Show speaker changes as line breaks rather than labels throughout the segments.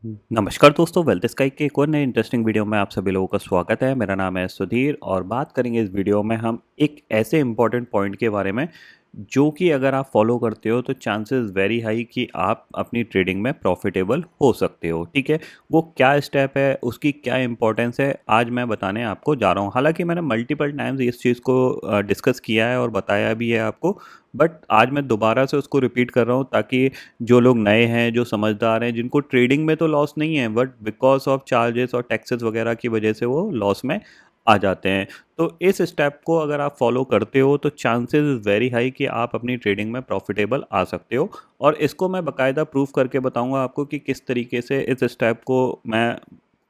नमस्कार दोस्तों, wealth sky के एक और नए इंटरेस्टिंग वीडियो में आप सभी लोगों का स्वागत है। मेरा नाम है सुधीर और बात करेंगे इस वीडियो में हम एक ऐसे इम्पोर्टेंट पॉइंट के बारे में जो कि अगर आप फॉलो करते हो तो चांसेस वेरी हाई कि आप अपनी ट्रेडिंग में प्रॉफिटेबल हो सकते हो। ठीक है, वो क्या स्टेप है, उसकी क्या इंपॉर्टेंस है, आज मैं बताने आपको जा रहा हूँ। हालांकि मैंने मल्टीपल टाइम्स इस चीज़ को डिस्कस किया है और बताया भी है आपको, बट आज मैं दोबारा से उसको रिपीट कर रहा हूँ ताकि जो लोग नए हैं, जो समझदार हैं, जिनको ट्रेडिंग में तो लॉस नहीं है बट बिकॉज ऑफ चार्जेस और टैक्सेस वगैरह की वजह से वो लॉस में आ जाते हैं। तो इस स्टेप को अगर आप फॉलो करते हो तो चांसेस वेरी हाई कि आप अपनी ट्रेडिंग में प्रॉफिटेबल आ सकते हो। और इसको मैं बाकायदा प्रूफ करके बताऊंगा आपको कि किस तरीके से इस स्टेप को मैं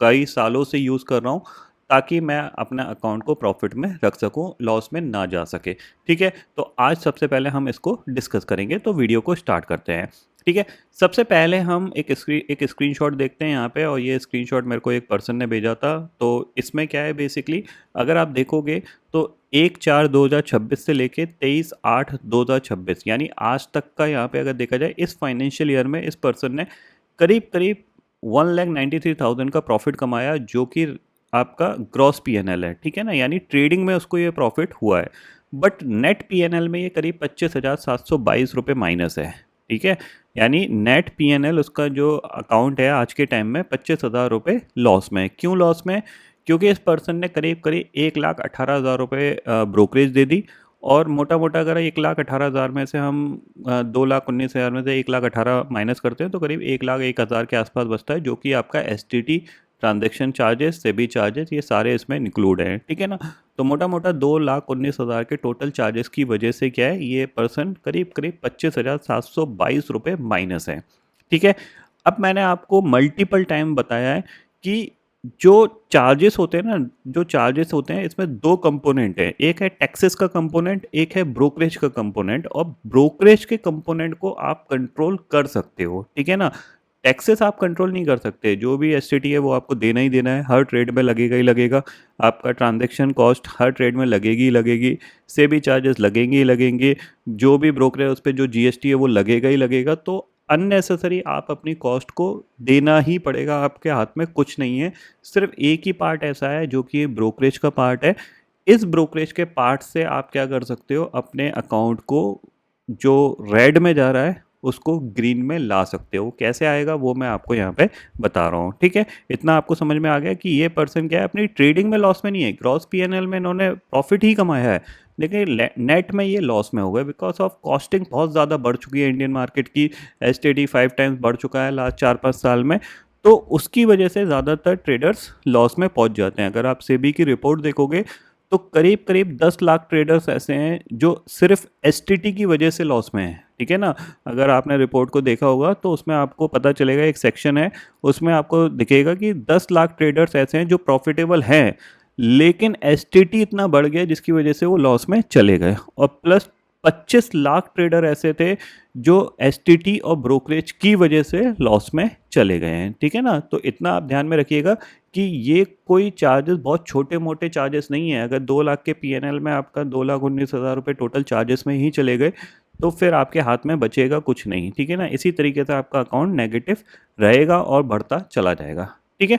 कई सालों से यूज़ कर रहा हूँ ताकि मैं अपने अकाउंट को प्रॉफिट में रख सकूं, लॉस में ना जा सके। ठीक है, तो आज सबसे पहले हम इसको डिस्कस करेंगे, तो वीडियो को स्टार्ट करते हैं। ठीक है, सबसे पहले हम एक स्क्रीनशॉट देखते हैं यहाँ पे, और ये स्क्रीनशॉट मेरे को एक पर्सन ने भेजा था। तो इसमें क्या है बेसिकली, अगर आप देखोगे तो 1/4/2026 से लेके 23/8/2026 यानी आज तक का यहाँ पे अगर देखा जाए इस फाइनेंशियल ईयर में इस पर्सन ने करीब करीब 1,93,000 का प्रॉफिट कमाया, जो कि आपका ग्रॉस पीएनएल है। ठीक है ना, यानी ट्रेडिंग में उसको ये प्रॉफिट हुआ है। बट नेट पीएनएल में ये करीब 25,722 रुपये माइनस है। ठीक है, यानी नेट पीएनएल उसका जो अकाउंट है आज के टाइम में 25,000 रुपये लॉस में। क्यों लॉस में? क्योंकि इस पर्सन ने करीब करीब 1,18,000 रुपये ब्रोकरेज दे दी। और मोटा मोटा अगर 1,18,000 में से हम 2,19,000 में से 1,18,000 माइनस करते हैं तो करीब 1,01,000 के आसपास बचता है, जो कि आपका STT, transaction charges, SEBI charges, ये सारे इसमें इंक्लूड हैं। ठीक है ना, तो मोटा मोटा 2,19,000 के टोटल चार्जेस की वजह से क्या है, ये पर्सन करीब करीब 25,722 रुपये माइनस है। ठीक है, अब मैंने आपको मल्टीपल टाइम बताया है कि जो चार्जेस होते हैं ना, जो चार्जेस होते हैं इसमें दो कंपोनेंट है, एक है टैक्सेस का कंपोनेंट, एक है ब्रोकरेज का कंपोनेंट। और ब्रोकरेज के कंपोनेंट को आप कंट्रोल कर सकते हो। ठीक है ना, टैक्सेस आप कंट्रोल नहीं कर सकते, जो भी एसटीटी है वो आपको देना ही देना है, हर ट्रेड में लगेगा ही लगेगा। आपका ट्रांजैक्शन कॉस्ट हर ट्रेड में लगेगी ही लगेगी, से भी चार्जेस लगेंगे ही लगेंगे, जो भी ब्रोकर है उस पर जो जीएसटी है वो लगेगा ही लगेगा। तो अननेसेसरी आप अपनी कॉस्ट को देना ही पड़ेगा, आपके हाथ में कुछ नहीं है। सिर्फ एक ही पार्ट ऐसा है जो कि ब्रोकरेज का पार्ट है। इस ब्रोकरेज के पार्ट से आप क्या कर सकते हो, अपने अकाउंट को जो रेड में जा रहा है उसको ग्रीन में ला सकते हो। कैसे आएगा वो मैं आपको यहाँ पे बता रहा हूँ। ठीक है, इतना आपको समझ में आ गया कि ये पर्सन क्या है, अपनी ट्रेडिंग में लॉस में नहीं है, ग्रॉस पीएनएल में इन्होंने प्रॉफिट ही कमाया है, लेकिन नेट में ये लॉस में हो गए बिकॉज ऑफ कॉस्टिंग बहुत ज़्यादा बढ़ चुकी है इंडियन मार्केट की। एसटीडी 5 टाइम्स बढ़ चुका है लास्ट 4-5 साल में। तो उसकी वजह से ज़्यादातर ट्रेडर्स लॉस में पहुंच जाते हैं। अगर आप सेबी की रिपोर्ट देखोगे तो करीब करीब 10 लाख ट्रेडर्स ऐसे हैं जो सिर्फ एसटीटी की वजह से लॉस में हैं। ठीक है ना, अगर आपने रिपोर्ट को देखा होगा तो उसमें आपको पता चलेगा, एक सेक्शन है उसमें आपको दिखेगा कि 10 लाख ट्रेडर्स ऐसे हैं जो प्रॉफिटेबल हैं, लेकिन एसटीटी इतना बढ़ गया जिसकी वजह से वो लॉस में चले गए। और प्लस 25 लाख ट्रेडर ऐसे थे जो एसटीटी और ब्रोकरेज की वजह से लॉस में चले गए हैं। ठीक है ना, तो इतना आप ध्यान में रखिएगा कि ये कोई चार्जेस बहुत छोटे मोटे चार्जेस नहीं है। अगर 2 लाख के पीएनएल में आपका 2,19,000 रुपये टोटल चार्जेस में ही चले गए तो फिर आपके हाथ में बचेगा कुछ नहीं। ठीक है ना, इसी तरीके से आपका अकाउंट नेगेटिव रहेगा और बढ़ता चला जाएगा। ठीक है,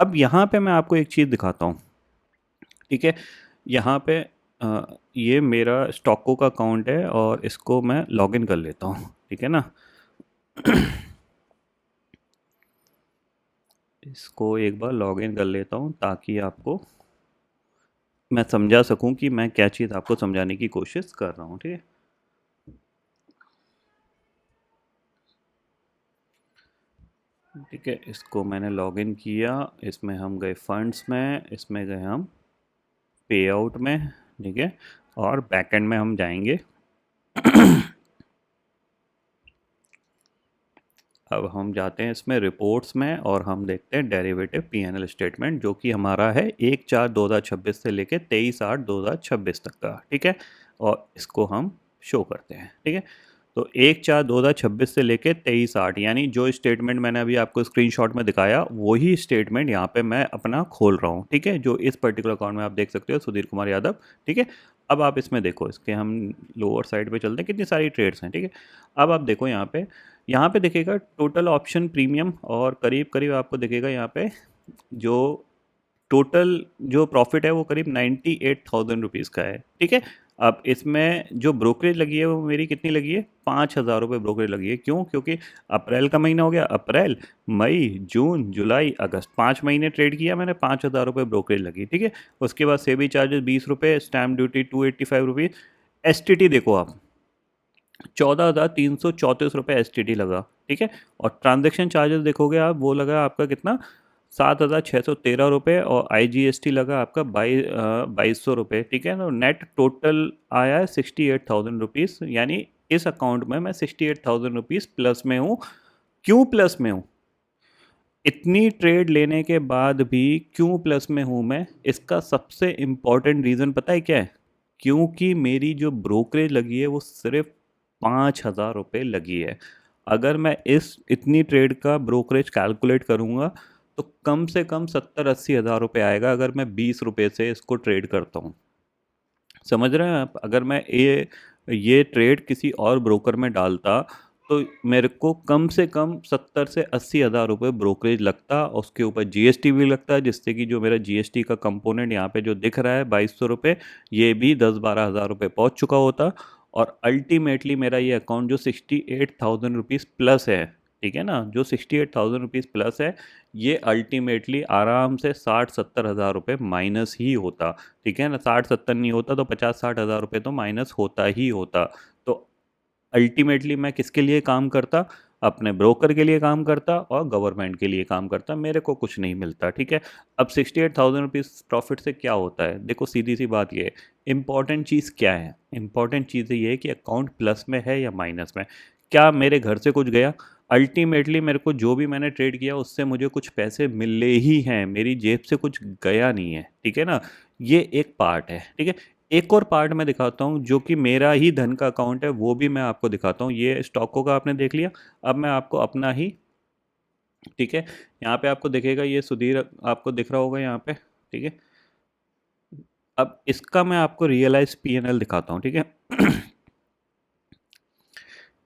अब यहाँ पे मैं आपको एक चीज़ दिखाता हूँ। ठीक है, यहाँ पे ये मेरा स्टॉको का अकाउंट है और इसको मैं लॉगिन कर लेता हूँ। ठीक है ना, इसको एक बार लॉगिन कर लेता हूँ ताकि आपको मैं समझा सकूं कि मैं क्या चीज़ आपको समझाने की कोशिश कर रहा हूँ। ठीक है, ठीक है, इसको मैंने लॉगिन किया, इसमें हम गए फंड्स में, इसमें गए हम पे आउट में। ठीक है, और बैकएंड में हम जाएंगे। अब हम जाते हैं इसमें रिपोर्ट्स में और हम देखते हैं डेरिवेटिव पीएनएल स्टेटमेंट, जो कि हमारा है 1/4/2026 से लेके 23/8/2026 तक का। ठीक है, और इसको हम शो करते हैं। ठीक है, तो 1/4/2026 से लेके 23/8, यानी जो स्टेटमेंट मैंने अभी आपको स्क्रीनशॉट में दिखाया वही स्टेटमेंट यहाँ पे मैं अपना खोल रहा हूँ, ठीक है, जो इस पर्टिकुलर अकाउंट में आप देख सकते हो, सुधीर कुमार यादव, ठीक है। अब आप इसमें देखो, इसके हम लोअर साइड पे चलते हैं, कितनी सारी ट्रेड्स हैं, ठीक है। अब आप देखो यहाँ पे दिखेगा टोटल ऑप्शन प्रीमियम, और करीब करीब आपको दिखेगा यहाँ पे जो टोटल जो प्रॉफिट है वो करीब 98,000 रुपीज़ का है, ठीक है। अब इसमें जो ब्रोकरेज लगी है वो मेरी कितनी लगी है, 5,000 रुपये ब्रोकरेज लगी है। क्यों? क्योंकि अप्रैल का महीना हो गया, अप्रैल, मई, जून, जुलाई, अगस्त, 5 महीने ट्रेड किया मैंने, 5,000 रुपये ब्रोकरेज लगी, ठीक है। उसके बाद सेबी चार्जेस 20 रुपये, स्टैम्प ड्यूटी 285 रुपीज़, एस देखो आप 14,334 रुपये एस लगा, ठीक है। और ट्रांजेक्शन चार्जेस देखोगे आप, वो लगा आपका कितना, 7,613 रुपये, और IGST लगा आपका 2,200 रुपये, ठीक है ना। नेट टोटल आया है 68,000 रुपीज़, यानी इस अकाउंट में मैं 68,000 रुपीज़ प्लस में हूँ। क्यों प्लस में हूँ? इतनी ट्रेड लेने के बाद भी क्यों प्लस में हूँ मैं? इसका सबसे इम्पॉर्टेंट रीज़न पता है क्या है? क्योंकि मेरी जो ब्रोकरेज लगी है वो सिर्फ 5,000 रुपये लगी है। अगर मैं इस इतनी ट्रेड का ब्रोकरेज कैलकुलेट करूँगा तो कम से कम 70-80 हज़ार रुपये आएगा, अगर मैं 20 रुपये से इसको ट्रेड करता हूँ। समझ रहे हैं आप? अगर मैं ये ट्रेड किसी और ब्रोकर में डालता तो मेरे को कम से कम 70 से 80 हज़ार रुपये ब्रोकरेज लगता, उसके ऊपर GST भी लगता है, जिससे कि जो मेरा GST का कंपोनेंट यहाँ पे जो दिख रहा है 2,200 रुपये, ये भी 10-12 हज़ार रुपये पहुँच चुका होता। और अल्टीमेटली मेरा ये अकाउंट जो 68,000 रुपीज़ प्लस है, ठीक है ना, जो 68,000 रुपीज़ प्लस है, ये अल्टीमेटली आराम से 60-70 हज़ार रुपये माइनस ही होता, ठीक है ना। 60-70 नहीं होता तो 50-60 हज़ार रुपये तो माइनस होता ही होता। तो अल्टीमेटली मैं किसके लिए काम करता? अपने ब्रोकर के लिए काम करता और गवर्नमेंट के लिए काम करता, मेरे को कुछ नहीं मिलता, ठीक है। अब 68,000 रुपीज़ प्रॉफिट से क्या होता है? देखो सीधी सी बात ये है, इंपॉर्टेंट चीज़ क्या है? इंपॉर्टेंट चीज़ ये है कि अकाउंट प्लस में है या माइनस में। क्या मेरे घर से कुछ गया? अल्टीमेटली मेरे को जो भी मैंने ट्रेड किया उससे मुझे कुछ पैसे मिले ही हैं, मेरी जेब से कुछ गया नहीं है, ठीक है ना। ये एक पार्ट है, ठीक है। एक और पार्ट मैं दिखाता हूँ जो कि मेरा ही धन का अकाउंट है, वो भी मैं आपको दिखाता हूँ। ये स्टॉकों का आपने देख लिया, अब मैं आपको अपना ही, ठीक है, यहाँ पे आपको दिखेगा ये सुधीर, आपको दिख रहा होगा यहाँ पे, ठीक है। अब इसका मैं आपको रियलाइज P&L दिखाता हूँ, ठीक है।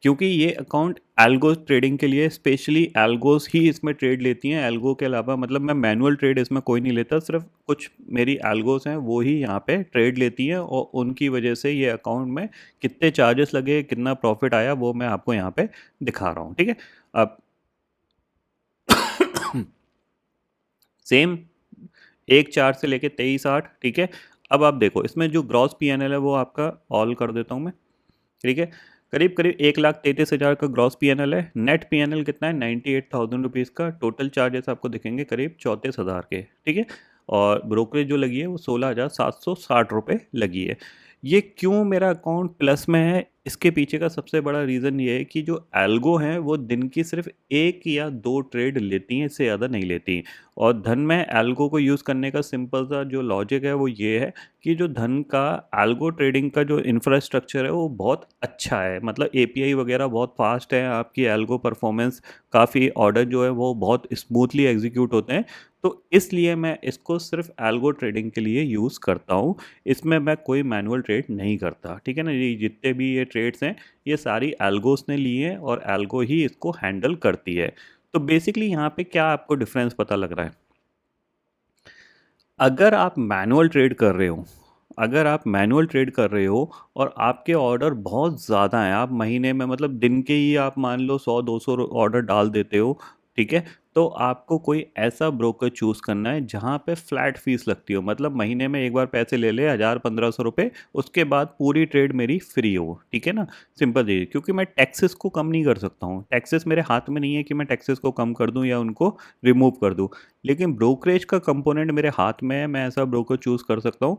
क्योंकि ये अकाउंट एल्गोस ट्रेडिंग के लिए, स्पेशली एल्गोस ही इसमें ट्रेड लेती हैं। एल्गो के अलावा मतलब मैं मैनुअल ट्रेड इसमें कोई नहीं लेता, सिर्फ कुछ मेरी एल्गोस हैं वो ही यहाँ पे ट्रेड लेती हैं, और उनकी वजह से ये अकाउंट में कितने चार्जेस लगे, कितना प्रॉफिट आया, वो मैं आपको यहाँ पे दिखा रहा हूँ, ठीक है। अब सेम 1/4 से लेके 23/8, ठीक है। अब आप देखो इसमें जो ग्रॉस P&L है वो आपका ऑल कर देता हूँ मैं, ठीक है। करीब करीब 1,33,000 का ग्रॉस P&L है। नेट P&L कितना है? 98,000 रुपीज़ का। टोटल चार्जेस आपको दिखेंगे करीब 34,000 के, ठीक है। और ब्रोकरेज जो लगी है वो 16,760 रुपये लगी है। ये क्यों मेरा अकाउंट प्लस में है? इसके पीछे का सबसे बड़ा रीज़न ये है कि जो एल्गो हैं वो दिन की सिर्फ 1 या 2 ट्रेड लेती हैं, इससे ज़्यादा नहीं लेती। और धन में एल्गो को यूज़ करने का सिंपल सा जो लॉजिक है वो ये है कि जो धन का एल्गो ट्रेडिंग का जो इंफ्रास्ट्रक्चर है वो बहुत अच्छा है, मतलब API वगैरह बहुत फास्ट है, आपकी एल्गो परफॉर्मेंस, काफ़ी ऑर्डर जो है वो बहुत स्मूथली एग्जीक्यूट होते हैं। तो इसलिए मैं इसको सिर्फ एल्गो ट्रेडिंग के लिए यूज़ करता हूँ। इसमें मैं कोई मैनुअल ट्रेड नहीं करता, ठीक है ना। ये जितने भी ये ट्रेड्स हैं ये सारी एल्गोस ने ली हैं और एल्गो ही इसको हैंडल करती है। तो बेसिकली यहाँ पे क्या आपको डिफरेंस पता लग रहा है? अगर आप मैनुअल ट्रेड कर रहे हो, अगर आप मैनुअल ट्रेड कर रहे हो और आपके ऑर्डर बहुत ज़्यादा हैं, आप महीने में मतलब दिन के ही आप मान लो 100-200 ऑर्डर डाल देते हो, ठीक है। तो आपको कोई ऐसा ब्रोकर चूज़ करना है जहाँ पे फ्लैट फीस लगती हो, मतलब महीने में एक बार पैसे ले ले 1,000-1,500 रुपये, उसके बाद पूरी ट्रेड मेरी फ्री हो, ठीक है ना। सिंपल जी, क्योंकि मैं टैक्सेस को कम नहीं कर सकता हूँ, टैक्सेस मेरे हाथ में नहीं है कि मैं टैक्सेस को कम कर दूँ या उनको रिमूव कर दूँ। लेकिन ब्रोकरेज का कंपोनेंट मेरे हाथ में है, मैं ऐसा ब्रोकर चूज़ कर सकता हूँ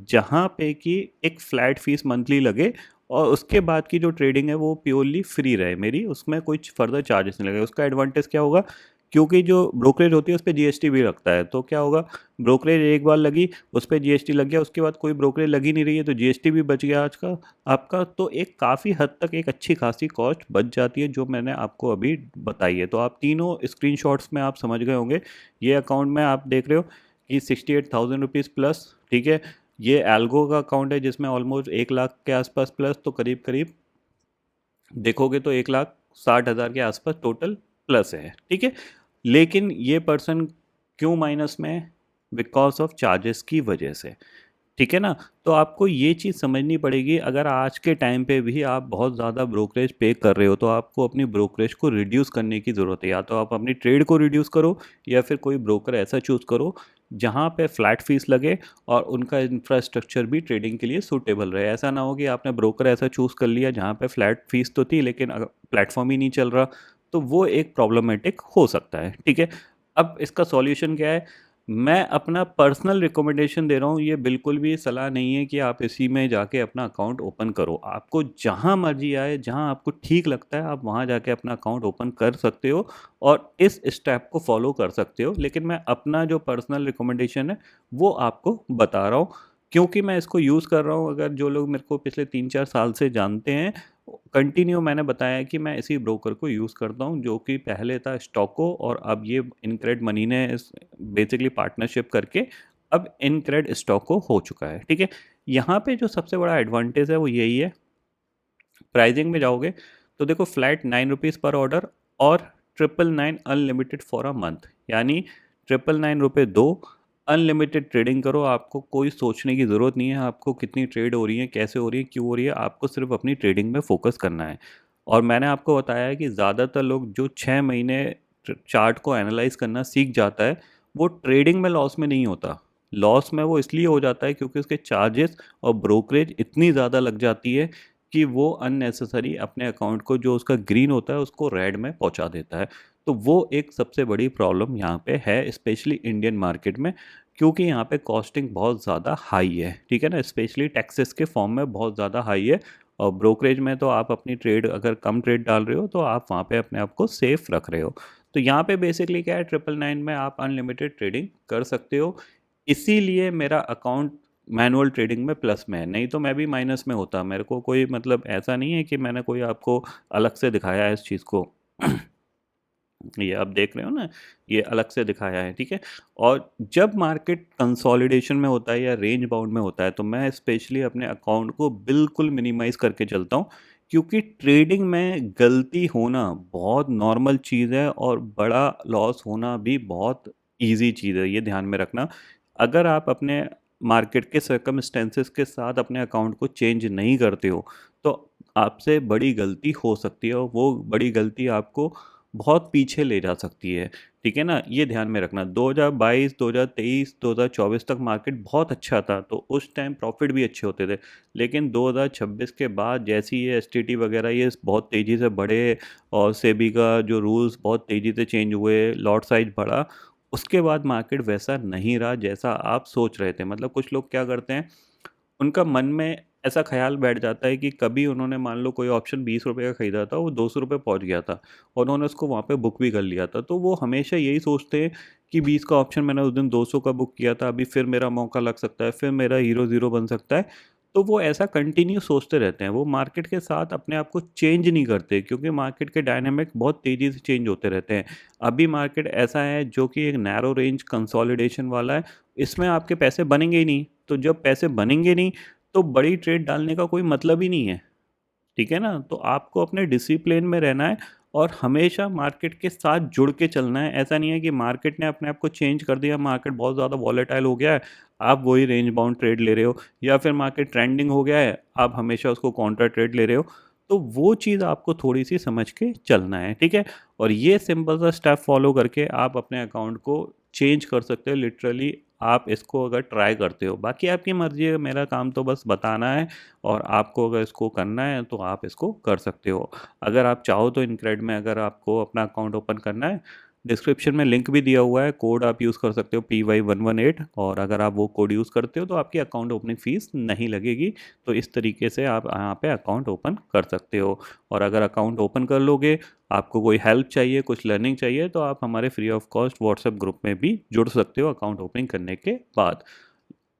जहाँ पे कि एक फ़्लैट फ़ीस मंथली लगे और उसके बाद की जो ट्रेडिंग है वो प्योरली फ्री रहे मेरी, उसमें कुछ फर्दर चार्जेस नहीं लगे। उसका एडवांटेज क्या होगा क्योंकि जो ब्रोकरेज होती है उस पे जीएसटी भी लगता है। तो क्या होगा, ब्रोकरेज एक बार लगी, उस पे जीएसटी लग गया, उसके बाद कोई ब्रोकरेज लगी नहीं रही है तो जीएसटी भी बच गया आज का आपका। तो एक काफ़ी हद तक एक अच्छी खासी कॉस्ट बच जाती है जो मैंने आपको अभी बताई है। तो आप तीनों स्क्रीनशॉट्स में आप समझ गए होंगे। ये अकाउंट में आप देख रहे हो कि 68,000 रुपीज़ प्लस, ठीक है। ये एल्गो का अकाउंट है जिसमें ऑलमोस्ट 1 लाख के आसपास प्लस, तो करीब करीब देखोगे तो 1,60,000 के आसपास टोटल प्लस है, ठीक है। लेकिन ये पर्सन क्यों माइनस में है? बिकॉज ऑफ चार्जेस की वजह से, ठीक है ना। तो आपको ये चीज़ समझनी पड़ेगी। अगर आज के टाइम पे भी आप बहुत ज़्यादा ब्रोकरेज पे कर रहे हो तो आपको अपनी ब्रोकरेज को रिड्यूस करने की ज़रूरत है। या तो आप अपनी ट्रेड को रिड्यूस करो या फिर कोई ब्रोकर ऐसा चूज़ करो जहाँ पे फ्लैट फीस लगे और उनका इंफ्रास्ट्रक्चर भी ट्रेडिंग के लिए सूटेबल रहे। ऐसा ना हो कि आपने ब्रोकर ऐसा चूज़ कर लिया जहाँ पे फ्लैट फीस तो थी लेकिन प्लेटफॉर्म ही नहीं चल रहा, तो वो एक प्रॉब्लमेटिक हो सकता है, ठीक है। अब इसका सॉल्यूशन क्या है? मैं अपना पर्सनल रिकमेंडेशन दे रहा हूँ, ये बिल्कुल भी सलाह नहीं है कि आप इसी में जाके अपना अकाउंट ओपन करो। आपको जहाँ मर्जी आए, जहाँ आपको ठीक लगता है, आप वहाँ जाके अपना अकाउंट ओपन कर सकते हो और इस स्टेप को फॉलो कर सकते हो। लेकिन मैं अपना जो पर्सनल रिकमेंडेशन है वो आपको बता रहा हूँ, क्योंकि मैं इसको यूज़ कर रहा हूँ। अगर जो लोग मेरे को पिछले 3-4 साल से जानते हैं, कंटिन्यू मैंने बताया कि मैं इसी ब्रोकर को यूज़ करता हूँ, जो कि पहले था स्टॉको और अब ये इनक्रेड मनी ने इस बेसिकली पार्टनरशिप करके अब इनक्रेड स्टॉको हो चुका है, ठीक है। यहाँ पे जो सबसे बड़ा एडवांटेज है वो यही है, प्राइजिंग में जाओगे तो देखो फ्लैट 9 रुपीज़ पर ऑर्डर और 999 अनलिमिटेड फॉर अ मंथ, यानी 999 रुपये दो, अनलिमिटेड ट्रेडिंग करो। आपको कोई सोचने की ज़रूरत नहीं है आपको कितनी ट्रेड हो रही है, कैसे हो रही है, क्यों हो रही है। आपको सिर्फ अपनी ट्रेडिंग में फोकस करना है। और मैंने आपको बताया है कि ज़्यादातर लोग जो 6 महीने चार्ट को एनालाइज करना सीख जाता है वो ट्रेडिंग में लॉस में नहीं होता। लॉस में वो इसलिए हो जाता है क्योंकि उसके चार्जेस और ब्रोकरेज इतनी ज़्यादा लग जाती है कि वो अननेसेसरी अपने अकाउंट को जो उसका ग्रीन होता है उसको रेड में पहुंचा देता है। तो वो एक सबसे बड़ी प्रॉब्लम यहाँ पे है, स्पेशली इंडियन मार्केट में, क्योंकि यहाँ पे कॉस्टिंग बहुत ज़्यादा हाई है, ठीक है ना। स्पेशली टैक्सेस के फॉर्म में बहुत ज़्यादा हाई है। और ब्रोकरेज में तो आप अपनी ट्रेड अगर कम ट्रेड डाल रहे हो तो आप वहाँ पे अपने आप को सेफ रख रहे हो। तो यहाँ पे बेसिकली क्या है, 999 में आप अनलिमिटेड ट्रेडिंग कर सकते हो। इसीलिए मेरा अकाउंट मैनुअल ट्रेडिंग में प्लस में है, नहीं तो मैं भी माइनस में होता। मेरे को कोई मतलब ऐसा नहीं है कि मैंने कोई आपको अलग से दिखाया है इस चीज़ को। ये आप देख रहे हो ना, ये अलग से दिखाया है, ठीक है। और जब मार्केट कंसोलिडेशन में होता है या रेंज बाउंड में होता है तो मैं स्पेशली अपने अकाउंट को बिल्कुल मिनिमाइज करके चलता हूँ, क्योंकि ट्रेडिंग में गलती होना बहुत नॉर्मल चीज़ है और बड़ा लॉस होना भी बहुत इजी चीज़ है, ये ध्यान में रखना। अगर आप अपने मार्केट के सर्कमस्टेंसेस के साथ अपने अकाउंट को चेंज नहीं करते हो तो आपसे बड़ी गलती हो सकती है और वो बड़ी गलती आपको बहुत पीछे ले जा सकती है, ठीक है ना। ये ध्यान में रखना। 2022, 2023, 2024 तक मार्केट बहुत अच्छा था तो उस टाइम प्रॉफिट भी अच्छे होते थे। लेकिन 2026 के बाद जैसे ये एसटीटी वगैरह ये बहुत तेज़ी से बढ़े और सेबी का जो रूल्स बहुत तेज़ी से चेंज हुए, लॉट साइज बढ़ा, उसके बाद मार्केट वैसा नहीं रहा जैसा आप सोच रहे थे। मतलब कुछ लोग क्या करते हैं, उनका मन में ऐसा ख़्याल बैठ जाता है कि कभी उन्होंने मान लो कोई ऑप्शन 20 रुपए का ख़रीदा था, वो 200 रुपए पहुँच गया था और उन्होंने उसको वहाँ पे बुक भी कर लिया था। तो वो हमेशा यही सोचते हैं कि 20 का ऑप्शन मैंने उस दिन 200 का बुक किया था, अभी फिर मेरा मौका लग सकता है, फिर मेरा हीरो ज़ीरो बन सकता है। तो वो ऐसा कंटिन्यू सोचते रहते हैं, वो मार्केट के साथ अपने आप को चेंज नहीं करते, क्योंकि मार्केट के डायनामिक बहुत तेज़ी से चेंज होते रहते हैं। अभी मार्केट ऐसा है जो कि एक नैरो रेंज कंसोलिडेशन वाला है, इसमें आपके पैसे बनेंगे ही नहीं। तो जब पैसे बनेंगे नहीं तो बड़ी ट्रेड डालने का कोई मतलब ही नहीं है, ठीक है ना। तो आपको अपने डिसिप्लिन में रहना है और हमेशा मार्केट के साथ जुड़ के चलना है। ऐसा नहीं है कि मार्केट ने अपने आप को चेंज कर दिया, मार्केट बहुत ज़्यादा वॉलेटाइल हो गया है, आप वही रेंज बाउंड ट्रेड ले रहे हो, या फिर मार्केट ट्रेंडिंग हो गया है, आप हमेशा उसको काउंटर ट्रेड ले रहे हो। तो वो चीज़ आपको थोड़ी सी समझ के चलना है, ठीक है। और ये सिंपल सा स्टेप फॉलो करके आप अपने अकाउंट को चेंज कर सकते हो लिटरली। आप इसको अगर ट्राई करते हो, बाकी आपकी मर्ज़ी है, मेरा काम तो बस बताना है। और आपको अगर इसको करना है तो आप इसको कर सकते हो। अगर आप चाहो तो इनक्रेड में अगर आपको अपना अकाउंट ओपन करना है, डिस्क्रिप्शन में लिंक भी दिया हुआ है, कोड आप यूज़ कर सकते हो PY118, और अगर आप वो कोड यूज़ करते हो तो आपकी अकाउंट ओपनिंग फ़ीस नहीं लगेगी। तो इस तरीके से आप यहाँ पे अकाउंट ओपन कर सकते हो। और अगर अकाउंट ओपन कर लोगे, आपको कोई हेल्प चाहिए, कुछ लर्निंग चाहिए, तो आप हमारे free of cost WhatsApp group में भी जुड़ सकते हो अकाउंट ओपनिंग करने के बाद।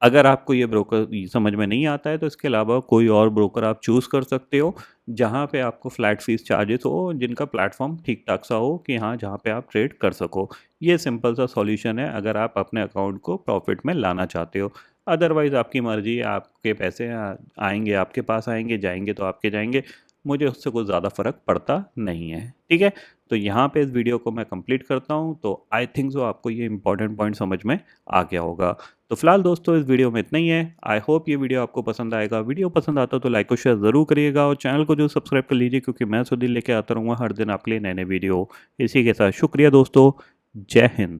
अगर आपको ये ब्रोकर समझ में नहीं आता है तो इसके अलावा कोई और ब्रोकर आप चूज़ कर सकते हो, जहाँ पे आपको फ्लैट फीस चार्जेस हो, जिनका प्लेटफॉर्म ठीक ठाक सा हो कि हाँ, जहाँ पे आप ट्रेड कर सको। ये सिंपल सा सॉल्यूशन है अगर आप अपने अकाउंट को प्रॉफिट में लाना चाहते हो। अदरवाइज़ आपकी मर्ज़ी है, आपके पैसे आएंगे आपके पास आएंगे, जाएंगे तो आपके जाएंगे। मुझे उससे कुछ ज़्यादा फ़र्क पड़ता नहीं है, ठीक है। तो यहाँ पे इस वीडियो को मैं कंप्लीट करता हूँ। तो आई थिंक सो आपको ये इंपॉर्टेंट पॉइंट समझ में आ गया होगा। तो फिलहाल दोस्तों, इस वीडियो में इतना ही है। आई होप ये वीडियो आपको पसंद आएगा। वीडियो पसंद आता तो लाइक और शेयर ज़रूर करिएगा, और चैनल को जो सब्सक्राइब कर लीजिए, क्योंकि मैं सुधीर लेके आता रहूँगा हर दिन आपके लिए नए नए वीडियो। इसी के साथ शुक्रिया दोस्तों। जय हिंद।